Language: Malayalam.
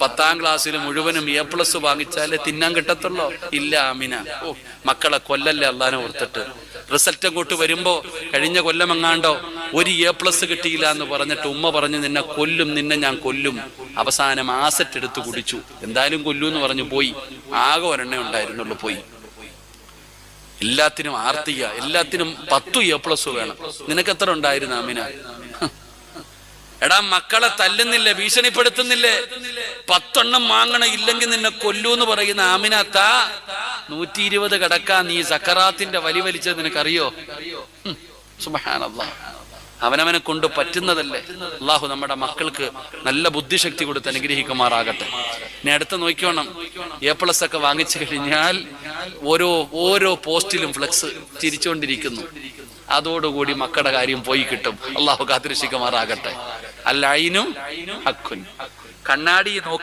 10ാം ക്ലാസ്സിൽ മുഴുവനും A+ വാങ്ങിച്ചാലേ തിന്നാൻ കിട്ടത്തുള്ളോ? ഇല്ല ആമിന. മക്കളെ കൊല്ലല്ലേ അള്ളാനെ ഓർത്തിട്ട്. റിസൾട്ട് അങ്ങോട്ട് വരുമ്പോ കഴിഞ്ഞ കൊല്ലമെങ്ങാണ്ടോ ഒരു A+ കിട്ടിയില്ല എന്ന് പറഞ്ഞിട്ട് ഉമ്മ പറഞ്ഞു നിന്നെ കൊല്ലും, നിന്നെ ഞാൻ കൊല്ലും. അവസാനം ആസറ്റ് എടുത്ത് കുടിച്ചു. എന്തായാലും കൊല്ലൂ എന്ന് പറഞ്ഞു പോയി. ആകെ ഒരെണ്ണേ ഉണ്ടായിരുന്നുള്ളൂ, പോയി. എല്ലാത്തിനും ആർത്തിക, എല്ലാത്തിനും 10 A+ വേണം. നിനക്ക് എത്ര ഉണ്ടായിരുന്നു ആമിന? എടാ മക്കളെ തല്ലുന്നില്ലേ, ഭീഷണിപ്പെടുത്തുന്നില്ലേ? 10 എണ്ണം വാങ്ങണ, ഇല്ലെങ്കിൽ നിന്നെ കൊല്ലൂന്ന് പറയുന്ന ആമിനാത്ത 120 കടക്കാൻ നീ സക്കറാത്തിന്റെ വലി വലിച്ചത് നിനക്കറിയോ? സുബ്ഹാനല്ലാഹ്. അവനവനെ കൊണ്ട് പറ്റുന്നതല്ലേ. അള്ളാഹു നമ്മുടെ മക്കൾക്ക് നല്ല ബുദ്ധിശക്തി കൊടുത്ത് അനുഗ്രഹിക്കുമാറാകട്ടെ. ഇനി അടുത്ത നോക്കിക്കോണം, A+ ഒക്കെ വാങ്ങിച്ചു കഴിഞ്ഞാൽ ഓരോ പോസ്റ്റിലും ഫ്ലെക്സ് ചിരിച്ചുകൊണ്ടിരിക്കുന്നു. അതോടുകൂടി മക്കളുടെ കാര്യം പോയി കിട്ടും. അള്ളാഹു കാത്തിരക്ഷിക്കുമാറാകട്ടെ. അൽ ഐനു ഹഖുൻ. കണ്ണാടി നോക്കി